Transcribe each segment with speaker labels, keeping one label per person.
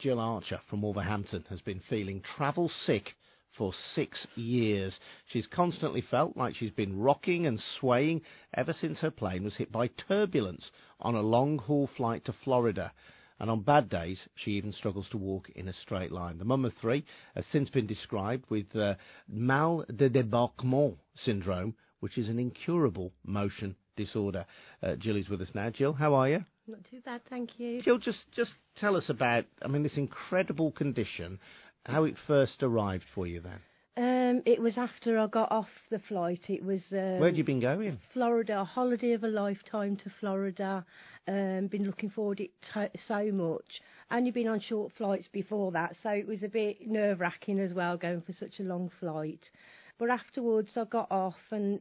Speaker 1: Gill Archer from Wolverhampton has been feeling travel sick for 6 years. She's constantly felt like she's been rocking and swaying ever since her plane was hit by turbulence on a long-haul flight to Florida. And on bad days, she even struggles to walk in a straight line. The mum of 3 has since been described with mal de débarquement syndrome, which is an incurable motion disorder. Jill is with us now. Jill, how are you?
Speaker 2: Not too bad, thank you.
Speaker 1: Jill, just tell us about, this incredible condition, how it first arrived for you then.
Speaker 2: It was after I got off the flight. It was...
Speaker 1: Where'd you been going?
Speaker 2: Florida, a holiday of a lifetime to Florida. Been looking forward to it so much. Only been on short flights before that, so it was a bit nerve-wracking as well, going for such a long flight. But afterwards I got off and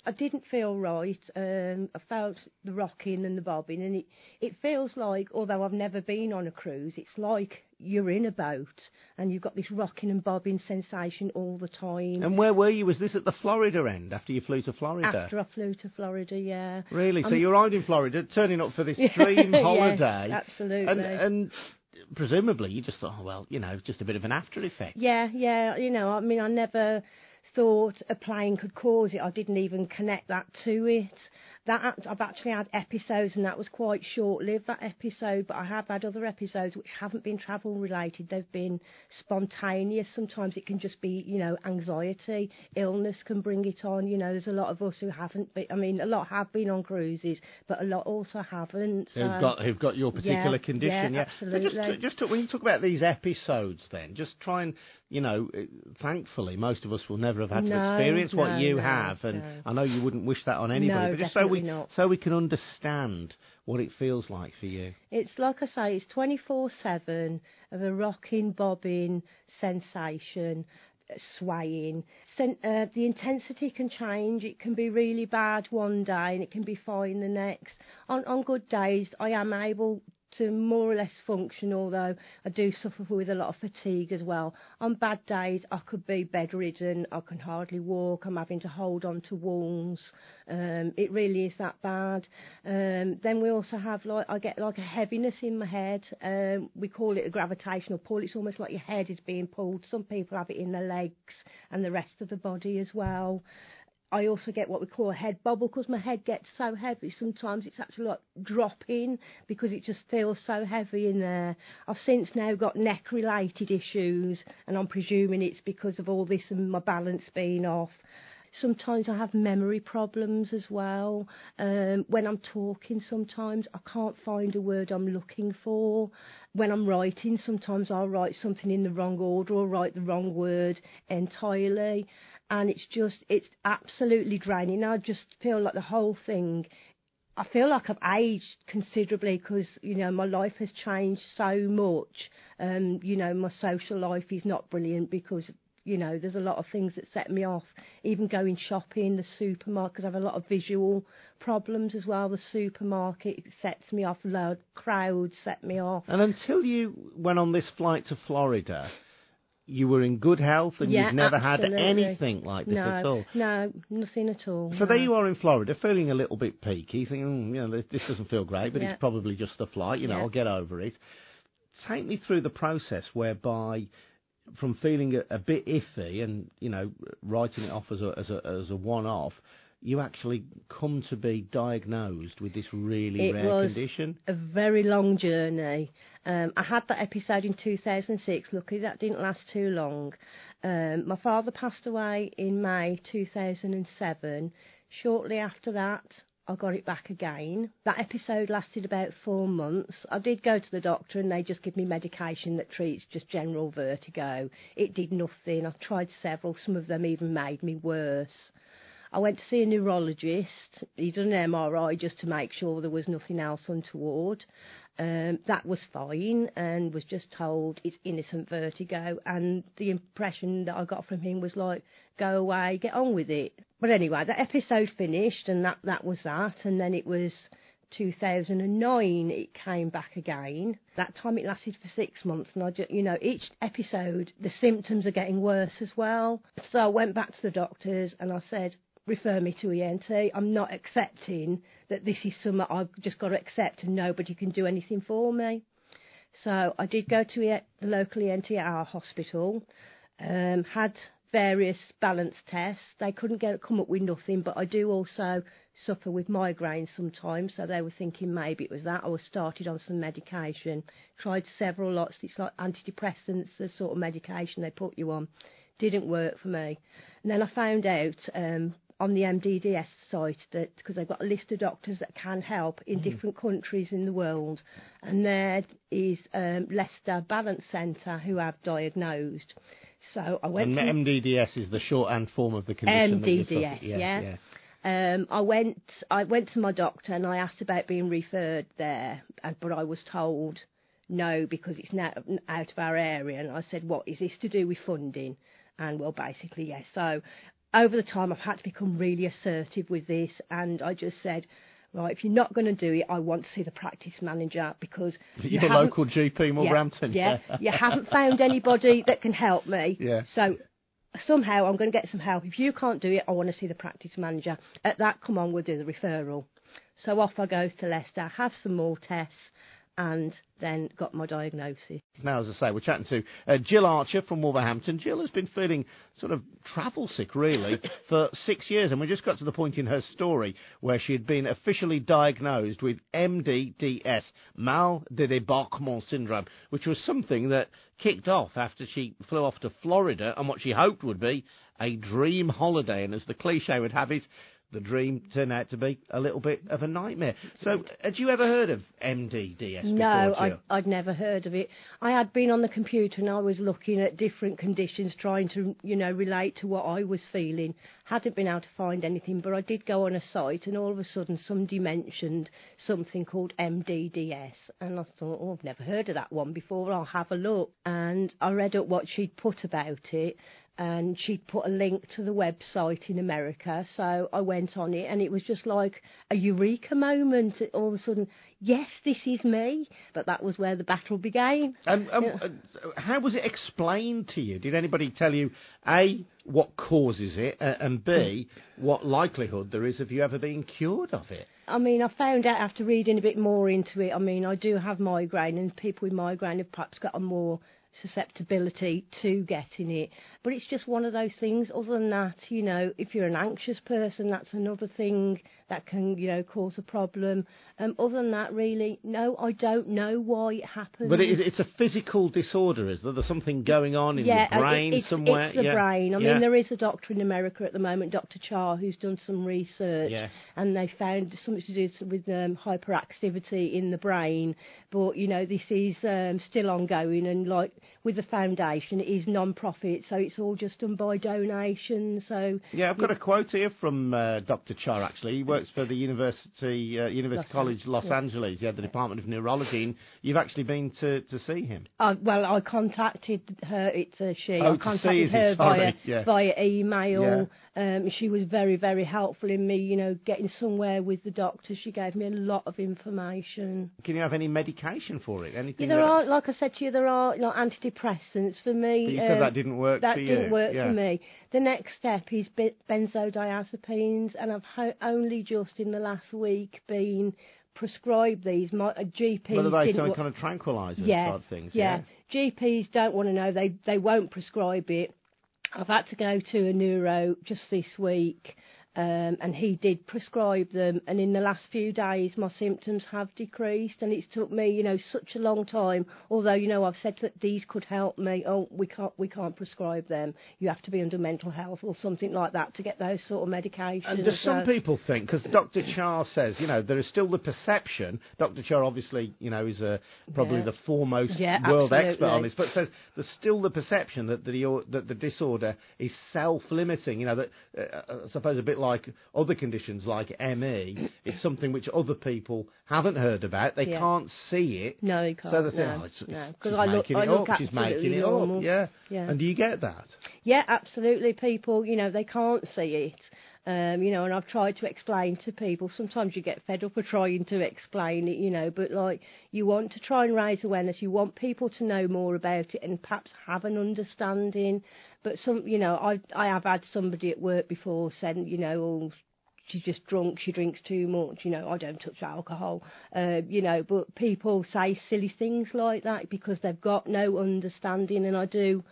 Speaker 2: I didn't feel right. I felt the rocking and the bobbing, and it feels like, although I've never been on a cruise, it's like you're in a boat and you've got this rocking and bobbing sensation all the time.
Speaker 1: And where were you? Was this at the Florida end, after you flew to Florida?
Speaker 2: After I flew to Florida, yeah.
Speaker 1: Really? So you arrived in Florida, turning up for this dream holiday.
Speaker 2: Yes, absolutely.
Speaker 1: And presumably you just thought, oh, well, just a bit of an after effect.
Speaker 2: Yeah, I never thought a plane could cause it. I didn't even connect that to it. I've actually had episodes, and that was quite short-lived, that episode, but I have had other episodes which haven't been travel-related. They've been spontaneous. Sometimes it can just be, anxiety, illness can bring it on. There's a lot of us who haven't been, a lot have been on cruises, but a lot also haven't. So.
Speaker 1: Who've got your particular condition,
Speaker 2: yeah. Absolutely.
Speaker 1: So just when you talk about these episodes then, just try and, thankfully most of us will never have had to experience what you have, and I know you wouldn't wish that on anybody, but just so we can understand what it feels like for you.
Speaker 2: It's like I say, it's 24/7 of a rocking, bobbing sensation, swaying. The intensity can change. It can be really bad one day and it can be fine the next. On good days, I am able to more or less function, although I do suffer with a lot of fatigue as well. On bad days, I could be bedridden, I can hardly walk, I'm having to hold on to walls. It really is that bad. Then we also have, I get like a heaviness in my head. We call it a gravitational pull. It's almost like your head is being pulled. Some people have it in their legs and the rest of the body as well. I also get what we call a head bobble because my head gets so heavy. Sometimes it's actually like dropping because it just feels so heavy in there. I've since now got neck-related issues, and I'm presuming it's because of all this and my balance being off. Sometimes I have memory problems as well. When I'm talking, sometimes I can't find a word I'm looking for. When I'm writing, sometimes I'll write something in the wrong order or write the wrong word entirely. And it's absolutely draining. I just feel like the whole thing, I feel like I've aged considerably because, my life has changed so much. My social life is not brilliant because, there's a lot of things that set me off. Even going shopping, the supermarket, because I have a lot of visual problems as well. The supermarket sets me off, loud crowds set me off.
Speaker 1: And until you went on this flight to Florida, you were in good health and you've never
Speaker 2: absolutely.
Speaker 1: had anything like this at all?
Speaker 2: No, nothing at all.
Speaker 1: So there you are in Florida, feeling a little bit peaky, thinking, this doesn't feel great, but it's probably just a flight, I'll get over it. Take me through the process whereby, from feeling a bit iffy and, writing it off as a one-off, you actually come to be diagnosed with this really rare condition?
Speaker 2: It was a very long journey. I had that episode in 2006. Luckily, that didn't last too long. My father passed away in May 2007. Shortly after that, I got it back again. That episode lasted about 4 months. I did go to the doctor and they just give me medication that treats just general vertigo. It did nothing. I've tried several. Some of them even made me worse. I went to see a neurologist. He did an MRI just to make sure there was nothing else untoward. That was fine and was just told it's innocent vertigo. And the impression that I got from him was like, go away, get on with it. But anyway, that episode finished and that was that. And then it was 2009, it came back again. That time it lasted for 6 months, and each episode, the symptoms are getting worse as well. So I went back to the doctors and I said, refer me to ENT. I'm not accepting that this is something I've just got to accept and nobody can do anything for me. So I did go to the local ENT hospital, had various balance tests. They couldn't come up with nothing, but I do also suffer with migraines sometimes, so they were thinking maybe it was that. I was started on some medication, tried several lots. It's like antidepressants, the sort of medication they put you on. Didn't work for me. And then I found out on the MdDS site that, because they've got a list of doctors that can help in different countries in the world, and there is Leicester Balance Centre who have diagnosed. So I went.
Speaker 1: And MdDS is the shorthand form of the condition.
Speaker 2: MdDS, yeah. I went to my doctor and I asked about being referred there, but I was told no, because it's now out of our area. And I said, what, is this to do with funding? And well, basically, yes. So over the time, I've had to become really assertive with this, and I just said, right, if you're not going to do it, I want to see the practice manager, because
Speaker 1: your local GP, Wolverhampton.
Speaker 2: Yeah, you haven't found anybody that can help me.
Speaker 1: Yeah.
Speaker 2: So somehow I'm going to get some help. If you can't do it, I want to see the practice manager. At that, come on, we'll do the referral. So off I go to Leicester, have some more tests, and then got my diagnosis.
Speaker 1: Now, as I say, we're chatting to Gill Archer from Wolverhampton. Gill has been feeling sort of travel sick, really, for 6 years, and we just got to the point in her story where she had been officially diagnosed with MdDS, Mal de Débarquement Syndrome, which was something that kicked off after she flew off to Florida on what she hoped would be a dream holiday, and as the cliche would have it, the dream turned out to be a little bit of a nightmare. So, had you ever heard of MdDS before,
Speaker 2: No,
Speaker 1: Jill?
Speaker 2: I'd never heard of it. I had been on the computer and I was looking at different conditions, trying to, relate to what I was feeling. Hadn't been able to find anything, but I did go on a site, and all of a sudden somebody mentioned something called MdDS, and I thought, oh, I've never heard of that one before, I'll have a look. And I read up what she'd put about it, and she'd put a link to the website in America, so I went on it, and it was just like a eureka moment. All of a sudden, yes, this is me. But that was where the battle began.
Speaker 1: How was it explained to you? Did anybody tell you, A, what causes it, and B, what likelihood there is of you ever being cured of it?
Speaker 2: I mean, I found out after reading a bit more into it. I mean, I do have migraine, and people with migraine have perhaps got a more susceptibility to getting it, but it's just one of those things. Other than that, if you're an anxious person, that's another thing that can, cause a problem. Other than that, really, no, I don't know why it happens.
Speaker 1: But it's a physical disorder, is there? There's something going on in the brain somewhere?
Speaker 2: It's the brain. I mean, there is a doctor in America at the moment, Dr. Char, who's done some research, and they found something to do with hyperactivity in the brain. But, this is still ongoing, and like with the foundation, it is non-profit, so it's all just done by donations. So
Speaker 1: I've got a quote here from Dr. Char, actually. He works for the University College Los Angeles. He had the Department of Neurology, and you've actually been to see him.
Speaker 2: Well, I contacted her. It's a she.
Speaker 1: Oh,
Speaker 2: I contacted her via email. She was very, very helpful in me, getting somewhere with the doctor. She gave me a lot of information.
Speaker 1: Can you have any medication for it? Anything?
Speaker 2: Yeah, there are, like I said to you, there are antidepressants for me.
Speaker 1: But you said that didn't work for you.
Speaker 2: That didn't work for me. The next step is benzodiazepines, and I've only just in the last week been prescribed these. My GP.
Speaker 1: But are they some kind of tranquilizer type things?
Speaker 2: Yeah. GPs don't want to know. They won't prescribe it. I've had to go to a neuro just this week, and he did prescribe them, and in the last few days my symptoms have decreased, and it's took me, such a long time, although, I've said that these could help me. Oh, we can't prescribe them. You have to be under mental health or something like that to get those sort of medications.
Speaker 1: And do some people think, because Dr. Char says, there is still the perception, Dr. Char obviously, is probably the foremost world expert on this, but says there's still the perception that the disorder is self-limiting, that I suppose a bit like other conditions like ME, it's something which other people haven't heard about. They can't see it.
Speaker 2: No, you can't.
Speaker 1: So they think, she's making it up. Yeah. And do you get that?
Speaker 2: Yeah, absolutely. People, they can't see it. And I've tried to explain to people. Sometimes you get fed up of trying to explain it, but you want to try and raise awareness. You want people to know more about it and perhaps have an understanding. But I have had somebody at work before saying, she's just drunk, she drinks too much, you know, I don't touch alcohol, you know, but people say silly things like that because they've got no understanding, and I do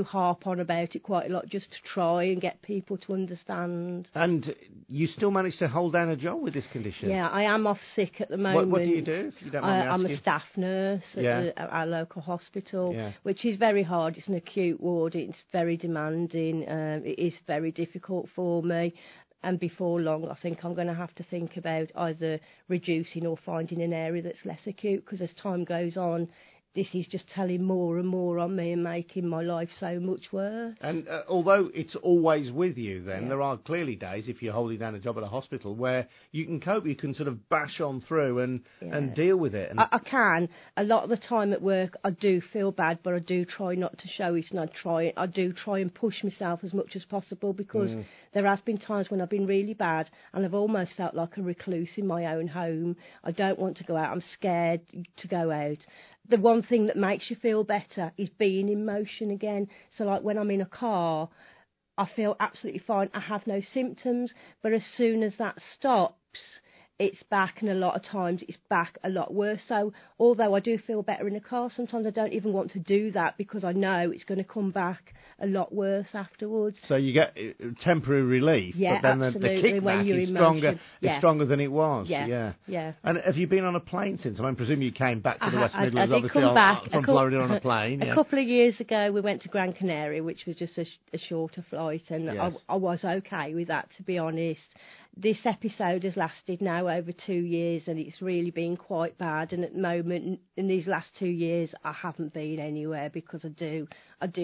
Speaker 2: harp on about it quite a lot just to try and get people to understand.
Speaker 1: And you still manage to hold down a job with this condition?
Speaker 2: Yeah, I am off sick at the moment.
Speaker 1: What do you do, if you don't mind me asking?
Speaker 2: I'm a staff nurse at our local hospital, which is very hard. It's an acute ward. It's very demanding. It is very difficult for me. And before long, I think I'm going to have to think about either reducing or finding an area that's less acute, because as time goes on, this is just telling more and more on me and making my life so much worse. And
Speaker 1: although it's always with you then, there are clearly days, if you're holding down a job at a hospital, where you can cope, you can sort of bash on through and deal with it. And
Speaker 2: I can. A lot of the time at work, I do feel bad, but I do try not to show it, and I do try and push myself as much as possible, because there has been times when I've been really bad and I've almost felt like a recluse in my own home. I don't want to go out. I'm scared to go out. The one thing that makes you feel better is being in motion again. So like when I'm in a car, I feel absolutely fine. I have no symptoms, but as soon as that stops, it's back, and a lot of times it's back a lot worse. So although I do feel better in the car, sometimes I don't even want to do that because I know it's going to come back a lot worse afterwards.
Speaker 1: So you get temporary relief, but then the kickback is stronger than it was.
Speaker 2: Yeah.
Speaker 1: And have you been on a plane since? I presume you came back to the West Midlands,
Speaker 2: I
Speaker 1: obviously, from Florida on a plane.
Speaker 2: A couple of years ago, we went to Gran Canaria, which was just a shorter flight, and I was okay with that, to be honest. This episode has lasted now over 2 years, and it's really been quite bad. And at the moment, in these last 2 years, I haven't been anywhere because I do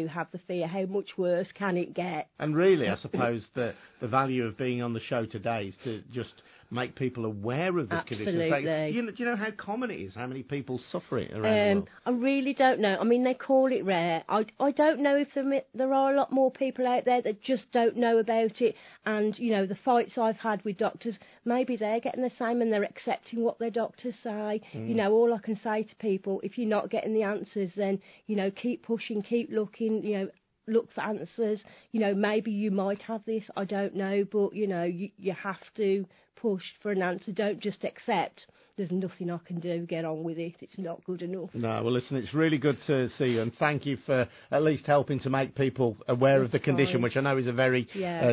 Speaker 2: have the fear. How much worse can it get?
Speaker 1: And really, I suppose the value of being on the show today is to just make people aware of this condition.
Speaker 2: Absolutely.
Speaker 1: Do you know how common it is? How many people suffer it around the world?
Speaker 2: I really don't know. I mean, they call it rare. I don't know if there are a lot more people out there that just don't know about it. And, you know, the fights I've had with doctors, maybe they're getting the same and they're accepting what their doctors say. You know, all I can say to people, if you're not getting the answers, then, you know, keep pushing, keep looking, you know, look for answers. You know, maybe you might have this, I don't know, but, you know, you have to push for an answer. Don't just accept there's nothing I can do, get on with it, it's not good enough. No,
Speaker 1: well listen, it's really good to see you, and thank you for at least helping to make people aware of the condition, which I know is a very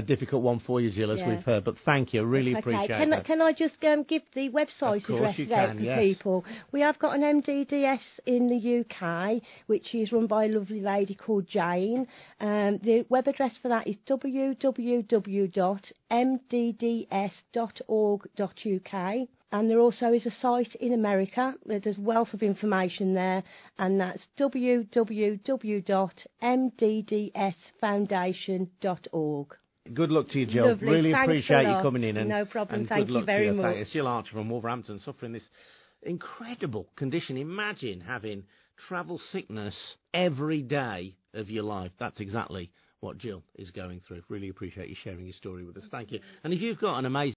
Speaker 1: difficult one for you, Gill, as we've heard, but thank you, I really appreciate that.
Speaker 2: Can I just give the website address out for people? We have got an MdDS in the UK, which is run by a lovely lady called Jane. The web address for that is www.mdds.org.uk. And there also is a site in America. There's a wealth of information there, and that's www.mddsfoundation.org.
Speaker 1: Good luck to you, Gill.
Speaker 2: Lovely.
Speaker 1: Really
Speaker 2: Thanks
Speaker 1: appreciate you coming in.
Speaker 2: No problem.
Speaker 1: And
Speaker 2: Thank you very much.
Speaker 1: It's Gill Archer from Wolverhampton, suffering this incredible condition. Imagine having travel sickness every day of your life. That's exactly what Gill is going through. Really appreciate you sharing your story with us. Thank you. And if you've got an amazing